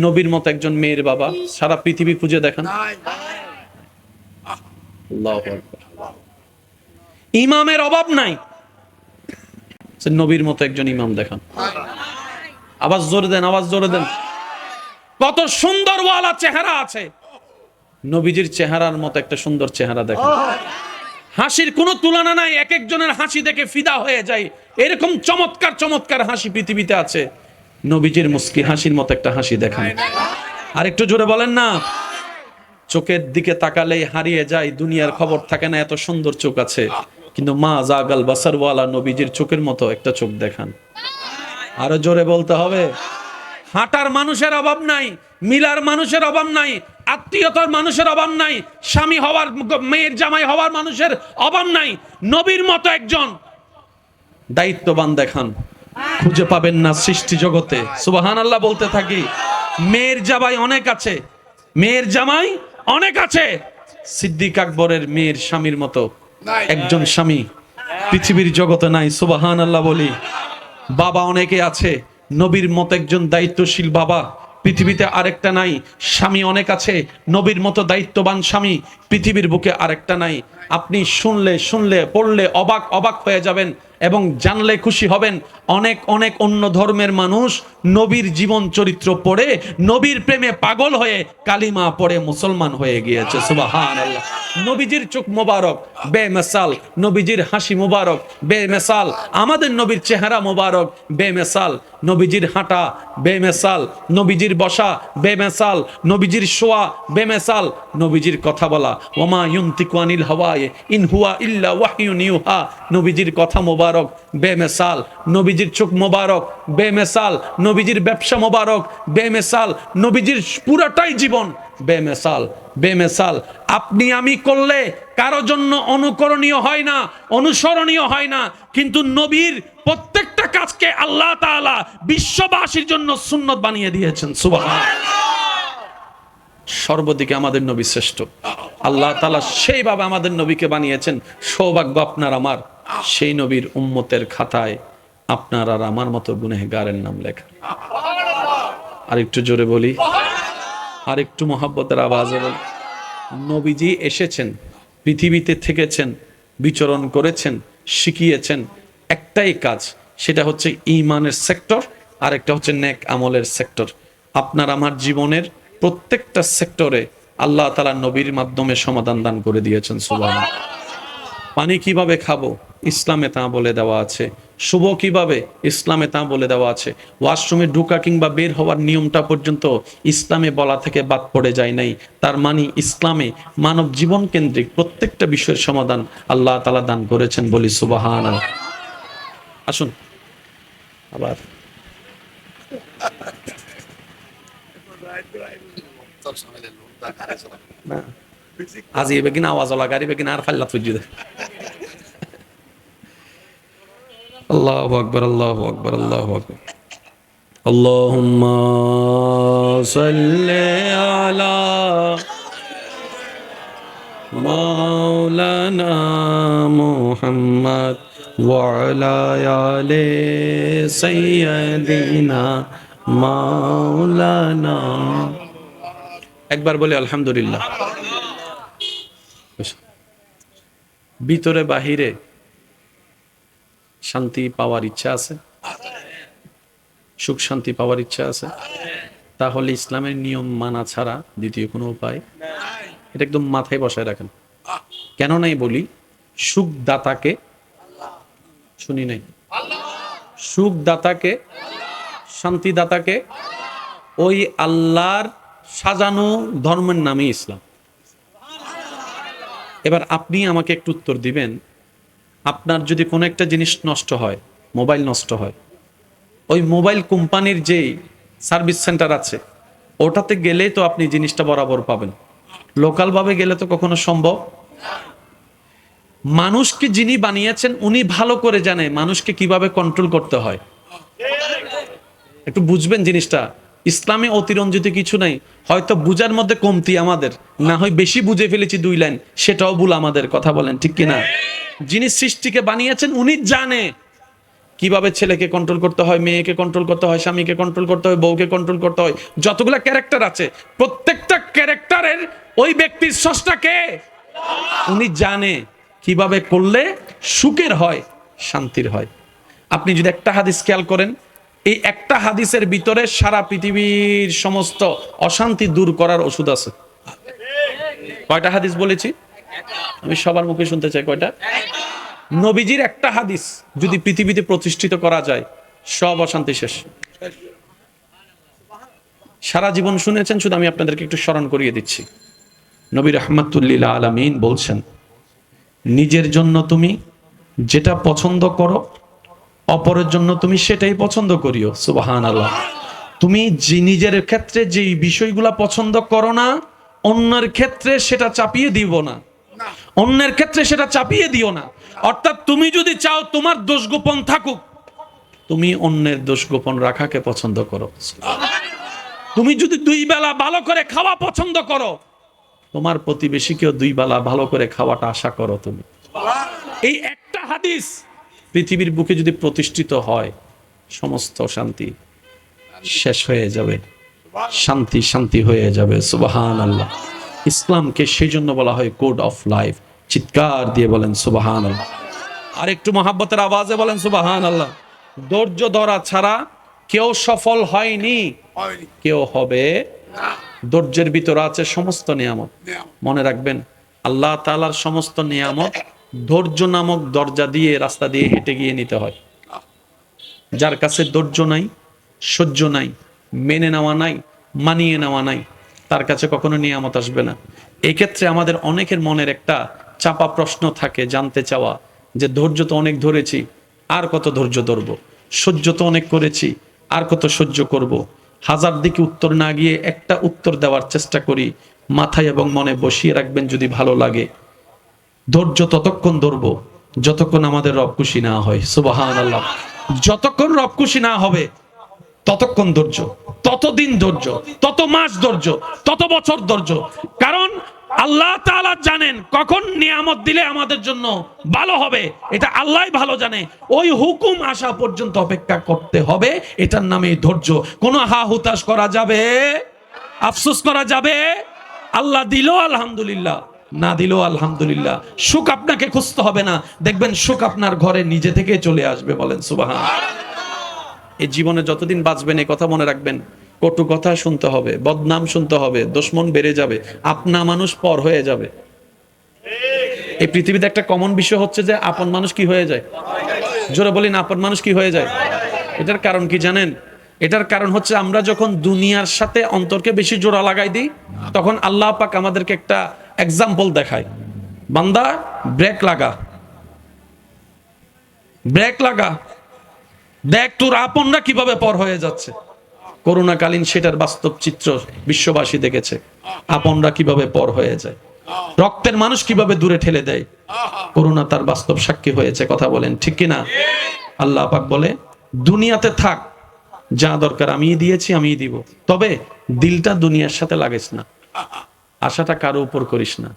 নবীর মতো একজন মেয়ের বাবা সারা পৃথিবী খুঁজে দেখান। ইমামের অভাব নাই, নবীর মতো একজন ইমাম দেখান। আওয়াজ জোরে দেন, আওয়াজ জোরে দেন। কত সুন্দর ওয়ালা চেহারা আছে, নবীজির চেহারার মতো একটা সুন্দর চেহারা দেখান। হাসির কোনো তুলনা নাই, এক একজনের হাসি দেখে ফিদা হয়ে যায়, এরকম চমৎকার চমৎকার হাসি পৃথিবীতে আছে। নবীজির মুস্কি হাসির মতো একটা হাসি দেখান। আর একটু জোরে বলেন না। চোখের দিকে তাকালেই হারিয়ে যায়, দুনিয়ার খবর থাকে না, এত সুন্দর চোখ আছে। কিন্তু মা জাগাল বাসারওয়ালা নবীজির চোখের মতো একটা চোখ দেখান। আরো জোরে বলতে হবে। হাঁটার মানুষের অভাব নাই, মিলার মানুষের অভাব নাই, আত্মীয়তার মানুষের অভাব নাই, স্বামী হওয়ার মেয়ের জামাই হওয়ার মানুষের অভাব নাই। নবীর মতো একজন দায়িত্ববান দেখান, খুঁজে পাবেন না সৃষ্টি জগতে। সুবহানাল্লাহ বলতে থাকি। মেয়ের জামাই অনেক আছে, মেয়ের জামাই অনেক আছে, সিদ্দিক আকবরের মেয়ের স্বামীর মতো একজন স্বামী পৃথিবীর জগতে নাই। সুবহানাল্লাহ বলি। বাবা অনেকে আছে, নবীর মতো একজন দায়িত্বশীল বাবা পৃথিবীতে আরেকটা নাই। স্বামী অনেক আছে, নবীর মতো দায়িত্ববান স্বামী পৃথিবীর বুকে আরেকটা নাই। আপনি শুনলে পড়লে অবাক হয়ে যাবেন এবং জানলে খুশি হবেন। অনেক অনেক অন্য ধর্মের মানুষ নবীর জীবন চরিত্র পড়ে নবীর প্রেমে পাগল হয়ে কালিমা পড়ে মুসলমান হয়ে গিয়েছে। সুবহানাল্লাহ। নবীজির চোখ মোবারক বেমিসাল, নবীজির হাসি মোবারক বেমিসাল, আমাদের নবীর চেহারা মোবারক বেমিসাল, নবীজির হাঁটা বেমিসাল, নবীজির বসা বেমিসাল, নবীজির শোয়া বেমিসাল, নবীজির কথা বলা ওমা ইউনতিকু আনিল হাওয়া ইন হুয়া ইল্লা ওয়াহয়ুন ইউহা, নবীজির কথা মোবারক বেমিসাল, নবীজির চোখ মোবারক বেমিসাল, নবীজির ব্যবসা মোবারক বেমিসাল, নবীজির পুরাটাই জীবন বেমিসাল বেমিসাল। আপনি আমি করলে কারো জন্য অনুকরণীয় হয় না, অনুসরণীয় হয় না, কিন্তু নবীর প্রত্যেকটা কাজকে আল্লাহ তাআলা বিশ্ববাসীর জন্য সুন্নত বানিয়ে দিয়েছেন। সুবহানাল্লাহ। সর্বদিকে আমাদের নবী শ্রেষ্ঠ। আল্লাহ তাআলা সেইভাবে আমাদের নবীকে বানিয়েছেন। সৌভাগ্য আপনার আমার, সেই নবীর উম্মতের খাতায় আপনার আর আমার মতো গুনাহগারের নাম লেখা। আর একটু জোরে বলি, আর একটু মহব্বতের আওয়াজে বলি। নবীজি এসেছেন, পৃথিবীতে থেকেছেন, বিচরণ করেছেন, শিখিয়েছেন একটাই কাজ, সেটা হচ্ছে ঈমানের সেক্টর, আর একটা হচ্ছে নেক আমলের সেক্টর। আপনার আমার জীবনের প্রত্যেকটা সেক্টরে আল্লাহ তাআলা নবীর মাধ্যমে সমাধান দান করে দিয়েছেন। সুবহানাল্লাহ। পানি কিভাবে খাবো ইসলামে তা বলে দেওয়া আছে। শুভ কিভাবে ইসলামে তা বলে দেওয়া আছে। ওয়াশরুমে ঢোকা কিংবা বের হওয়ার নিয়মটা পর্যন্ত ইসলামে বলা থেকে বাদ পড়ে যায় নাই। তার মানে ইসলামে মানব জীবন কেন্দ্রিক প্রত্যেকটা বিষয়ের সমাধান আল্লাহ তাআলা দান করেছেন। বলি সুবহানাল্লাহ। আসুন আবার আজ এবে কিনা আওয়াজ লাগারি কিনা আর ফাল্লা তুই আল্লাহু আকবার, আল্লাহু আকবার, আল্লাহু আকবার। আল্লাহুম্মা সাল্লি আলা মাওলানা মুহাম্মদ ওয়া আলা আলি সাইয়্যিদিনা মাওলানা। একবার বলি আলহামদুলিল্লাহ। ভিতরে বাহিরে শান্তি পাওয়ার ইচ্ছা আছে, সুখ শান্তি পাওয়ার ইচ্ছা আছে, তাহলে ইসলামের নিয়ম মানা ছাড়া দ্বিতীয় কোনো উপায় এটা একদম মাথায় বসায় রাখেন। কেন নাই বলি, সুখ দাতাকে শুনি নাই, সুখ দাতাকে, শান্তি দাতাকে, ওই আল্লাহর সাজানো ধর্মের নামই ইসলাম। এবার আপনি আমাকে একটু উত্তর দিবেন, আপনার যদি কোনো একটা জিনিস নষ্ট হয়, মোবাইল নষ্ট হয়, ওই মোবাইল কোম্পানির যে সার্ভিস সেন্টার আছে ওটাতে গেলেই তো আপনি জিনিসটা বরাবর পাবেন। লোকালভাবে গেলে তো কখনো সম্ভব। মানুষকে যিনি বানিয়েছেন উনি ভালো করে জানে মানুষকে কিভাবে কন্ট্রোল করতে হয়। একটু বুঝবেন জিনিসটা। ইসলামে অতিরঞ্জিত কিছু নাই। হয়তো বুঝার মধ্যে কমতি আমাদের, না হয় বেশি বুঝে ফেলেছি 2 লাইন, সেটাও ভুল আমাদের। কথা বলেন ঠিক কিনা? যিনি সৃষ্টিকে বানিয়েছেন উনি জানে কিভাবে ছেলেকে কন্ট্রোল করতে হয়, মেয়েকে কন্ট্রোল করতে হয়, স্বামীকে কন্ট্রোল করতে হয়, বউকে কন্ট্রোল করতে হয়। যতগুলা ক্যারেক্টার আছে প্রত্যেকটা ক্যারেক্টারের ওই ব্যক্তির স্রষ্টা কে উনি জানে কিভাবে করলে সুখের হয়, শান্তির হয়। আপনি যদি একটা হাদিস খেয়াল করেন, এই একটা হাদিসের ভিতরে সারা পৃথিবীর সমস্ত অশান্তি দূর করার ওষুধ আছে। কয়টা হাদিস বলেছি আমি সবার মুখে শুনতে চাই? কয়টা? নবীজির একটা হাদিস যদি পৃথিবীতে প্রতিষ্ঠিত করা যায়, সব অশান্তি শেষ। সারা জীবন শুনেছেন, শুধু আমি আপনাদেরকে একটু স্মরণ করিয়ে দিচ্ছি। নবী রাহমাতুল লিল আলামিন বলছেন, নিজের জন্য তুমি যেটা পছন্দ করো অপরের জন্য তুমি সেটাই পছন্দ করিও। সুবহানাল্লাহ। তুমি যে নিজের ক্ষেত্রে যে বিষয়গুলা পছন্দ করো না, অন্যের ক্ষেত্রে সেটা চাপিয়ে দিব না, অন্যের ক্ষেত্রে সেটা চাপিয়ে দিও না। অর্থাৎ তুমি যদি চাও তোমার দোষ গোপন থাকুক, তুমি অন্যের দোষ গোপন রাখাকে পছন্দ করো। তুমি যদি দুই বেলা ভালো করে খাওয়া পছন্দ করো, তোমার প্রতিবেশীকেও দুই বেলা ভালো করে খাওয়াটা আশা করো তুমি। এই একটা হাদিস পৃথিবীর বুকে যদি প্রতিষ্ঠিত হয়, সমস্ত শান্তি শেষ হয়ে যাবে, শান্তি শান্তি হয়ে যাবে। সুবহানাল্লাহ। ইসলামকে সেই জন্য বলা হয় কোড অফ লাইফ। চিৎকার দিয়ে বলেন সুবহানাল্লাহ। আর একটু মহাব্বতের আওয়াজে বলেন সুবহানাল্লাহ। ধৈর্য ধরা ছাড়া কেউ সফল হয়নি, কেউ হবে। ধৈর্যের ভিতরে আছে সমস্ত নিয়ামত। মনে রাখবেন, আল্লাহ তাআলার সমস্ত নিয়ামত ধৈর্য নামক দরজা দিয়ে, রাস্তা দিয়ে হেঁটে গিয়ে নিতে হয়। যার কাছে ধৈর্য নাই, সহ্য নাই, মেনে নেওয়া নাই, মানিয়ে নেওয়া নাই, তার কাছে কখনো নিয়ামত আসবে না। এই ক্ষেত্রে আমাদের অনেকের মনের একটা চাপা প্রশ্ন থাকে, জানতে চাওয়া যে ধৈর্য তো অনেক ধরেছি, আর কত ধৈর্য ধরবো? সহ্য তো অনেক করেছি, আর কত সহ্য করব? হাজার দিকে উত্তর না গিয়ে একটা উত্তর দেওয়ার চেষ্টা করি। মাথায় এবং মনে বসিয়ে রাখবেন, যদি ভালো লাগে, ধৈর্য ততক্ষণ ধরবো যতক্ষণ আমাদের রব খুশি না হয়। সুবহানাল্লাহ। যতক্ষণ রব খুশি না হবে ততক্ষণ ধৈর্য, ততদিন ধৈর্য, তত মাস ধৈর্য, তত বছর ধৈর্য। কারণ আল্লাহ তাআলা জানেন কখন নিয়ামত দিলে আমাদের জন্য ভালো হবে, এটা আল্লাহই ভালো জানে। ওই হুকুম আসা পর্যন্ত অপেক্ষা করতে হবে, এটার নামে ধৈর্য। কোনো হা হুতাশ করা যাবে, আফসোস করা যাবে? আল্লাহ দিল আলহামদুলিল্লাহ, না দিল আলহামদুলিল্লাহ। সুখ আপনাকে খুঁজতে হবে না, দেখবেন সুখ আপনার ঘরে নিজে থেকে চলে আসবে। বলেন সুবহানাল্লাহ। এই জীবনে যতদিন বাঁচবেন এই কথা মনে রাখবেন, কটু কথা শুনতে হবে, বদনাম শুনতে হবে, দুশমন বেড়ে যাবে, আপনা মানুষ পর হয়ে যাবে। এই পৃথিবীতে একটা কমন বিষয় হচ্ছে যে আপন মানুষ কি হয়ে যায়? জোরে বলি না, আপন মানুষ কি হয়ে যায়? এটার কারণ কি জানেন? এটার কারণ হচ্ছে আমরা যখন দুনিয়ার সাথে অন্তরকে বেশি জোড়া লাগাই দিই, তখন আল্লাহ পাক আমাদেরকে একটা এক্সাম্পল দেখায়, বান্দা ব্রেক লাগা, ব্রেক লাগা, দেখ তোর আপনরা কিভাবে পর হয়ে যাচ্ছে। করোনাকালীন সেটার বাস্তব চিত্র বিশ্ববাসী দেখেছে, আপনরা কিভাবে পর হয়ে যায়, রক্তের মানুষ কিভাবে দূরে ঠেলে দেয়। করোনা তার বাস্তব সাক্ষী হয়েছে। কথা বলেন ঠিক কিনা? আল্লাহ পাক বলে, দুনিয়াতে থাক, যা দরকার আমিই দিয়েছি, আমিই দিব, তবে দিলটা দুনিয়ার সাথে লাগিস না, আশাটা কারো উপর করিস না।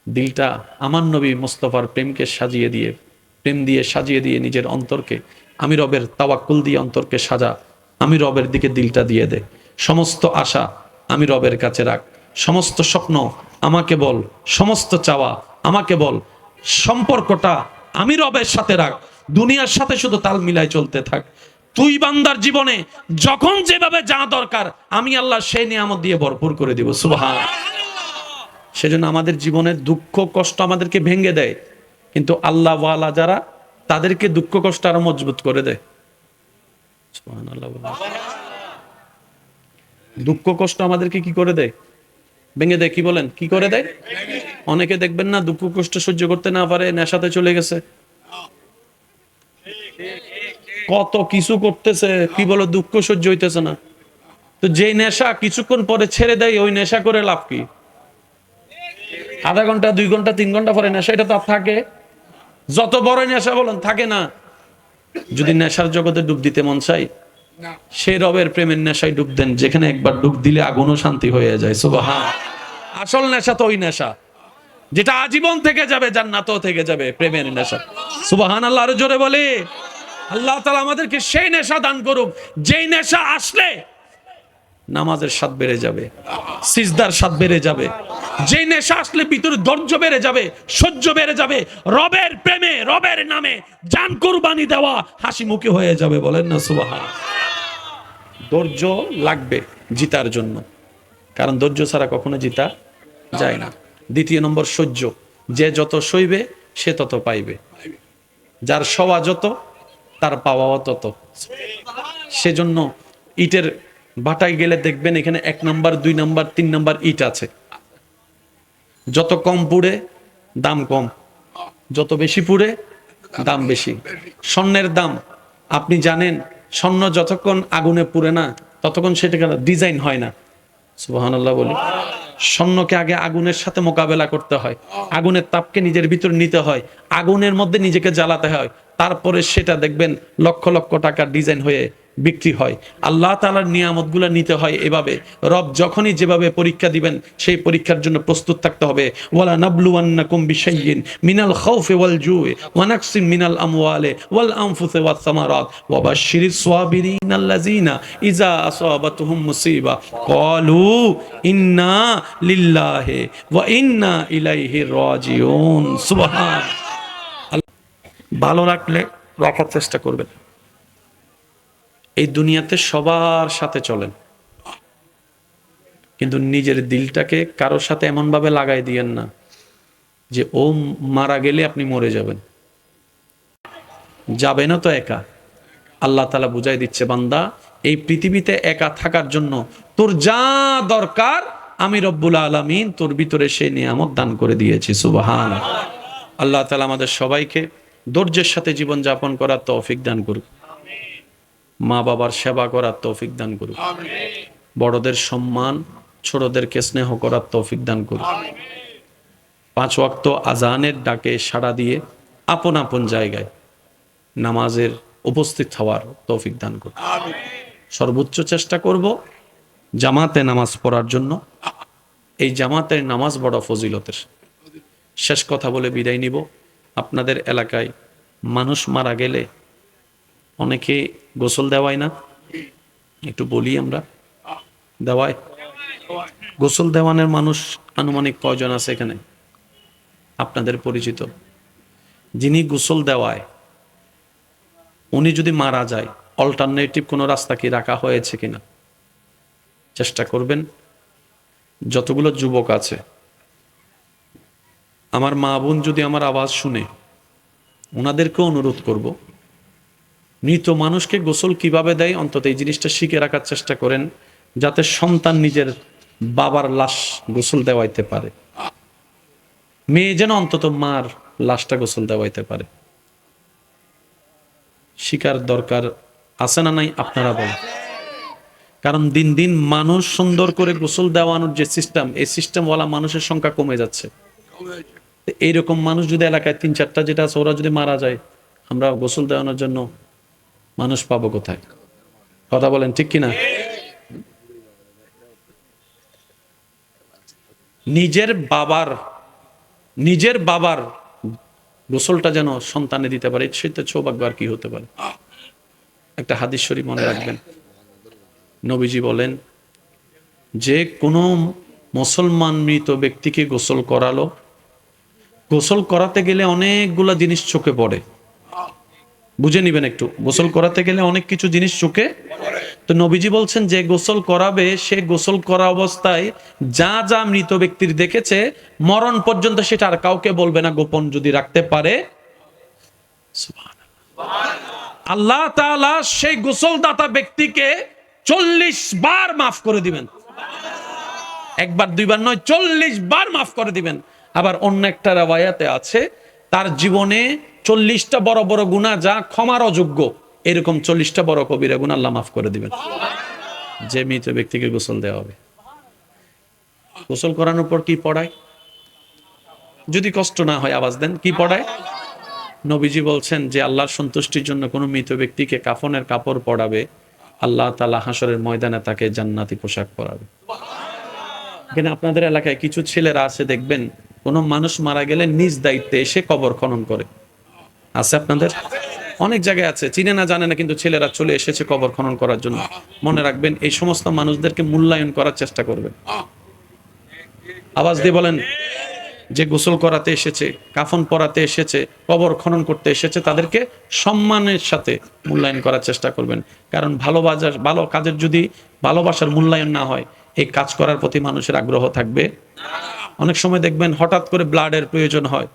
দিলটা আমার নবী মুস্তাফার প্রেমকে সাজিয়ে দিয়ে, প্রেম দিয়ে সাজিয়ে দিয়ে নিজের অন্তরকে আমি রবের তাওয়াক্কুল দিয়ে অন্তরকে সাজা, আমি রবের দিকে দিলটা দিয়ে দে। সমস্ত আশা আমি রবের কাছে রাখ, সমস্ত স্বপ্ন আমাকে বল, সমস্ত চাওয়া আমাকে বল, সম্পর্কটা আমি রবের সাথে রাখ, দুনিয়ার সাথে শুধু তাল মিলাই চলতে থাক। তুই বান্দার জীবনে যখন যেভাবে যা দরকার আমি আল্লাহ সেই নিয়ামত দিয়ে ভরপুর করে দিব। সুবহানাল্লাহ। সেজন্য আমাদের জীবনের দুঃখ কষ্ট আমাদেরকে ভেঙে দেয়, কিন্তু আল্লাহ ওয়ালা যারা, তাদেরকে দুঃখ কষ্ট আরো মজবুত করে দেয়। সুবহানাল্লাহ। দুঃখ কষ্ট আমাদেরকে কি করে দেয়? ভেঙে দেয়। কি বলেন, কি করে দেয়? অনেকে দেখবেন না, দুঃখ কষ্ট সহ্য করতে না পারে নেশাতে চলে গেছে, কত কিছু করতেছে, কি বলে দুঃখ সহ্য হইতেছে না। তো যেই নেশা কিছুক্ষণ পরে ছেড়ে দেয়, ওই নেশা করে লাভ কি? আধা ঘন্টা, 2 ঘন্টা, 3 ঘন্টা পরে নেশা, এটা তো আর থাকে? যত বড় নেশা বলেন, থাকে না। যদি নেশার জগতে ডুব দিতে মন চাই, সেই রবের প্রেমের নেশায় ডুব দেন, যেখানে একবার ডুব দিলে আগুনও শান্তি হয়ে যায়। সুবহানাল্লাহ। আসল নেশা তো ওই নেশা যেটা আজীবন থেকে যাবে, জান্নাতও থেকে যাবে, প্রেমের নেশা। সুবহানাল্লাহ। আরো জোরে বলি, আল্লাহ তাআলা আমাদেরকে সেই নেশা দান করুক, যেই নেশা আসলে নামাজের স্বাদ বেড়ে যাবে, সিজদার স্বাদ বেড়ে যাবে, যেই নেশা আসলে ভিতরে ধৈর্য বেড়ে যাবে, সহ্য বেড়ে যাবে, রবের প্রেমে, রবের নামে জান কুরবানি দেওয়া হাসি মুখে হয়ে যাবে। বলেন না সুবহানাল্লাহ। ধৈর্য লাগবে জিতার জন্য, কারণ ধৈর্য ছাড়া কখনো জিতা যায় না। দ্বিতীয় নম্বর সহ্য। যে যত সইবে সে তত পাইবে, যার সওয়া যত তার পাওয়াও তত। সেজন্য ইটের ভাটায় গেলে দেখবেন এখানে 1 নাম্বার, 2 নাম্বার, 3 নাম্বার ইট আছে। যত কম পুড়ে দাম কম, যত বেশি পুড়ে দাম বেশি। স্বর্ণের দাম আপনি জানেন, স্বর্ণ যতক্ষণ আগুনে পুড়ে না ততক্ষণ সেটাকে ডিজাইন হয় না। সুবহানাল্লাহ বলি। স্বর্ণকে আগে আগুনের সাথে মোকাবেলা করতে হয়, আগুনের তাপকে নিজের ভিতর নিতে হয়, আগুনের মধ্যে নিজেকে জ্বালাতে হয়, তারপরে সেটা দেখবেন লক্ষ লক্ষ টাকার ডিজাইন হয়ে বিক্রি হয়। আল্লাহ তাআলার নিয়ামতগুলো নিতে হয় এভাবে। রব যখনই যেভাবে পরীক্ষা দিবেন সেই পরীক্ষার জন্য প্রস্তুত থাকতে হবে। ওয়ালা নাবলুওয়ান্নাকুম বিশাইইন মিনাল খাউফি ওয়াল জুই ওয়া নাকসিম মিনাল আমওয়ালি ওয়াল আনফুসি ওয়াস সামারাত ওয়া বাশশিরিস সাবিরিন আল্লাযিনা ইযা আসাবাতুহুম মুসিবা ক্বালু ইন্না লিল্লাহি ওয়া ইন্না ইলাইহি রাজিউন। সুবহান। ভালো রাখলে রাখার চেষ্টা করবেন। এই দুনিয়াতে সবার সাথে চলেন, কিন্তু নিজের দিলটাকে কারোর সাথে এমন ভাবে লাগাই দিয়েন না যে ও মারা গেলে আপনি মরে যাবেন। যাবেনও তো একা। আল্লাহ তাআলা বুঝাই দিচ্ছে, বান্দা এই পৃথিবীতে একা থাকার জন্য তোর যা দরকার আমি রব্বুল আলামিন তোর ভিতরে সেই নিয়ামত দান করে দিয়েছি। সুবহানাল্লাহ। আল্লাহ তাআলা আমাদের সবাইকে ধৈর্যের সাথে জীবন যাপন করার তৌফিক দান করুক, মা বাবার সেবা করার তৌফিক দান করুক, বড়দের সম্মান ছোটদেরকে স্নেহ করার তৌফিক দান করুক, 5 ওয়াক্ত আজানের ডাকে সাড়া দিয়ে আপন আপন জায়গায় নামাজের উপস্থিত হওয়ার তৌফিক দান করুক। সর্বোচ্চ চেষ্টা করব জামাতে নামাজ পড়ার জন্য। এই জামাতের নামাজ বড় ফজিলতের। শেষ কথা বলে বিদায় নিব। আপনাদের এলাকায় মানুষ মারা গেলে অনেকে গোসল দেওয়ায় না? একটু বলি, আমরা দেওয়ায়। গোসল দেওয়ানোর মানুষ আনুমানিক কয়জন আছে এখানে আপনাদের পরিচিত? যিনি গোসল দেওয়ায় উনি যদি মারা যায়, অল্টারনেটিভ কোনো রাস্তা কি রাখা হয়েছে কিনা চেষ্টা করবেন। যতগুলো যুবক আছে, আমার মা বোন যদি আমার আওয়াজ শুনে, ওনাদেরকেও অনুরোধ করব, মৃত মানুষকে গোসল কিভাবে দেয় অন্তত এই জিনিসটা শিখে রাখার চেষ্টা করেন, যাতে সন্তান নিজের বাবার লাশ গোসল দেওয়াইতে পারে, মেয়ে যেন অন্তত মার লাশটা গোসল দেওয়াইতে পারে। শিকার দরকার আছে না নাই আপনারা বলেন? কারণ দিন দিন মানুষ সুন্দর করে গোসল দেওয়ানোর যে সিস্টেম, এই সিস্টেমওয়ালা মানুষের সংখ্যা কমে যাচ্ছে। এইরকম মানুষ যদি এলাকায় 3-4টা যেটা আছে, ওরা যদি মারা যায়, আমরা গোসল দেওয়ানোর জন্য মানুষ পাবো কোথায়? কথা বলেন ঠিক কিনা? নিজের বাবার গোসলটা যেন সন্তানে দিতে পারে, সেটা সৌভাগ্য আর কি হতে পারে। একটা হাদিস শরীফ মনে রাখবেন, নবীজি বলেন যে কোনো মুসলমান মৃত ব্যক্তিকে গোসল করালো, গোসল করাতে গেলে অনেকগুলা জিনিস চোখে পড়ে, বুঝে নিবেন একটু। গোসল করাতে গেলে অনেক কিছু জিনিস চোখে, তো নবীজি বলছেন যে গোসল করাবে সে গোসল করা অবস্থায় যা যা মৃত ব্যক্তির দেখেছে মরণ পর্যন্ত সেটা আর কাউকে বলবে না, গোপন যদি রাখতে পারে। আল্লাহ তাআলা সেই গোসলদাতা ব্যক্তিকে 40 বার মাফ করে দিবেন। একবার দুইবার নয়, 40 বার মাফ করে দিবেন। আবার অন্য একটা রাওয়ায়াতে আছে তার জীবনে 40টা বড় বড় গুনাহ যা ক্ষমার অযোগ্য, এরকম 40টা বড় কবিরা গুনাহ আল্লাহ মাফ করে দিবেন যে মৃত ব্যক্তিকে গোসল দেওয়া হবে। গোসল করানোর পর কি পড়ায়? যদি কষ্ট না হয় আওয়াজ দেন, কি পড়ায়? নবীজি বলছেন যে আল্লাহর সন্তুষ্টির জন্য কোনো মৃত ব্যক্তিকে কাফনের কাপড় পরাবে, আল্লাহ তাআলা হাসরের ময়দানে তাকে জান্নাতি পোশাক পরাবে। এখানে আপনাদের এলাকায় কিছু ছেলেরা আছে, দেখবেন কোনো মানুষ মারা গেলে নিজ দায়িত্বে এসে কবর খনন করে। আছে আপনাদের অনেক জায়গায় আছে, চিনে না জানে না, কিন্তু ছেলেরা চলে এসেছে কবর খনন করার জন্য। মনে রাখবেন এই সমস্ত মানুষদেরকে মূল্যায়ন করার চেষ্টা করবেন। আওয়াজ দিয়ে বলেন, যে গোসল করাতে এসেছে, কাফন পরাতে এসেছে, কবর খনন করতে এসেছে, তাদেরকে সম্মানের সাথে মূল্যায়ন করার চেষ্টা করবেন। কারণ ভালো কাজের যদি ভালোবাসার মূল্যায়ন না হয়, এই কাজ করার প্রতি মানুষের আগ্রহ থাকবে। অনেক সময় দেখবেন হঠাৎ করে ব্লাডের প্রয়োজন হয়,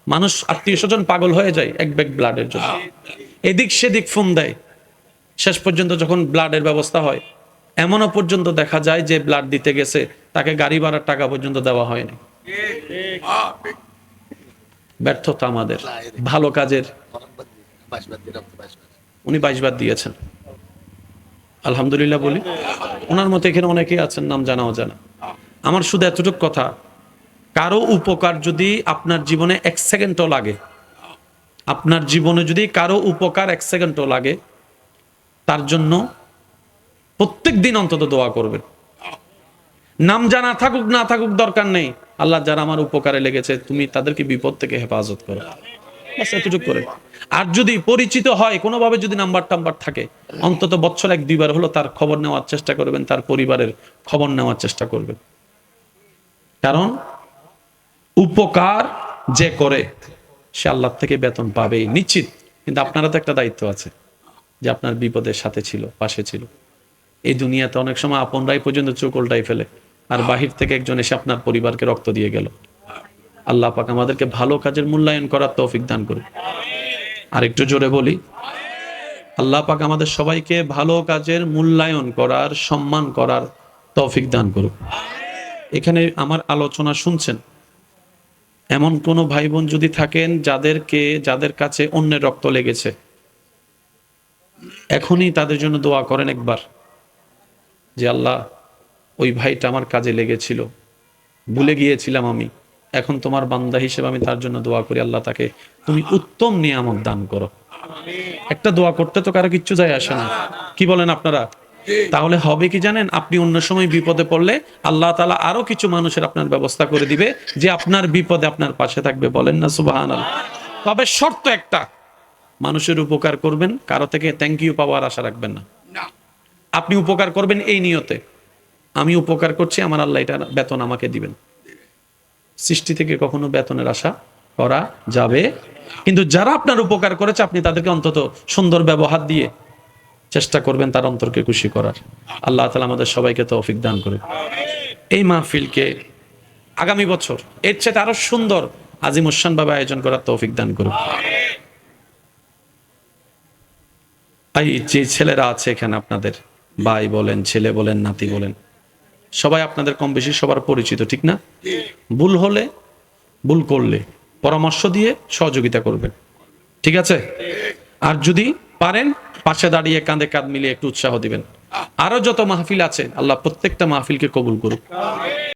মানুষ আত্মীয় স্বজন পাগল হয়ে যায় এক ব্যাগ ব্লাডের জন্য, এদিক সেদিক ফোন দেয়। শেষ পর্যন্ত যখন ব্লাডের ব্যবস্থা হয়, এমনও পর্যন্ত দেখা যায় যে ব্লাড দিতে গেছে, তাকে গাড়ি ভাড়ার টাকা পর্যন্ত দেওয়া হয়নি। ব্যর্থতা আমাদের ভালো কাজের। উনি 22 বার দিয়েছেন, আলহামদুলিল্লাহ বলি। ওনার মতো এখানে অনেকেই আছেন, নাম জানা অজানা। আমার শুধু এতটুকু কথা, কারো উপকার যদি আপনার জীবনে 1 সেকেন্ডও লাগে, আপনার জীবনে যদি কারো উপকার 1 সেকেন্ডও লাগে, তার জন্য প্রত্যেক দিন অন্তত দোয়া করবেন। নাম জানা থাকুক না থাকুক দরকার নেই, আল্লাহ যারা আমার উপকারে লেগেছে তুমি তাদেরকে বিপদ থেকে হেফাজত করো, বাস এতটুকু করে। আর যদি পরিচিত হয় কোনোভাবে, যদি নাম্বার টাম্বার থাকে, অন্তত বছর 1-2 বার হলো তার খবর নেওয়ার চেষ্টা করবেন, তার পরিবারের খবর নেওয়ার চেষ্টা করবেন। কারণ উপকার যে করে সে আল্লাহ থেকে বেতন পাবেই নিশ্চিত। কিন্তু আপনারা তো একটা দায়িত্ব আছে যে আপনার বিপদের সাথে ছিল, পাশে ছিল। এই দুনিয়াতে অনেক সময় আপনরাই পর্যন্ত চোখ উল্টাই ফেলে, আর বাহির থেকে একজন এসে আপনার পরিবারকে রক্ত দিয়ে গেল। আল্লাহ পাক আমাদেরকে ভালো কাজের মূল্যায়ন করার তৌফিক দান করুন। আর একটু জোরে বলি, আল্লাহ পাক আমাদের সবাইকে ভালো কাজের মূল্যায়ন করার, সম্মান করার তৌফিক দান করুন। এখানে আমার আলোচনা শুনছেন এমন কোন ভাই বোন যদি থাকেন যাদের কাছে অন্যের রক্ত লেগেছে, এখনই তাদের জন্য দোয়া করেন একবার, যে আল্লাহ ওই ভাইটা আমার কাজে লেগেছিল, ভুলে গিয়েছিলাম আমি, এখন তোমার বান্দা হিসেবে আমি তার জন্য দোয়া করি, আল্লাহ তাকে তুমি উত্তম নিয়ামত দান করো। একটা দোয়া করতে তো কারো কিচ্ছু যায় আসে না, কি বলেন আপনারা? তাহলে হবে কি জানেন, আপনি অন্য সময় বিপদে পড়লে আল্লাহ তাআলা আরো কিছু মানুষের আপনার ব্যবস্থা করে দিবে যে আপনার বিপদে আপনার পাশে থাকবে। বলেন না সুবহানাল্লাহ। তবে শর্ত একটা, মানুষের উপকার করবেন, কারো থেকে থ্যাংক ইউ পাওয়ার আশা রাখবেন না। আপনি উপকার করবেন এই নিয়তে, আমি উপকার করছি, আমার আল্লাহ এটা বেতন আমাকে দিবেন। সৃষ্টি থেকে কখনো বেতনের আশা করা যাবে। কিন্তু যারা আপনার উপকার করেছে, আপনি তাদেরকে অন্তত সুন্দর ব্যবহার দিয়ে চেষ্টা করবেন তার অন্তরকে খুশি করার। আল্লাহ তাআলা আমাদের সবাইকে তৌফিক দান করুন। এই মাহফিলকে আগামী বছর এর চেয়ে আরো সুন্দর আজিমুশান ভাবে আয়োজন করার তৌফিক দান করুন। এই যে ছেলেরা আছে এখানে, আপনাদের ভাই বলেন, ছেলে বলেন, নাতি বলেন, সবাই আপনাদের কম বেশি সবার পরিচিত, ঠিক না? ভুল হলে, ভুল করলে পরামর্শ দিয়ে সহযোগিতা করবেন, ঠিক আছে? আর যদি পারেন পাশে দাঁড়িয়ে কাঁধে কাঁধ মিলিয়ে একটু উৎসাহ দিবেন। আরো যত মাহফিল আছে, আল্লাহ প্রত্যেকটা মাহফিলকে কবুল করুক।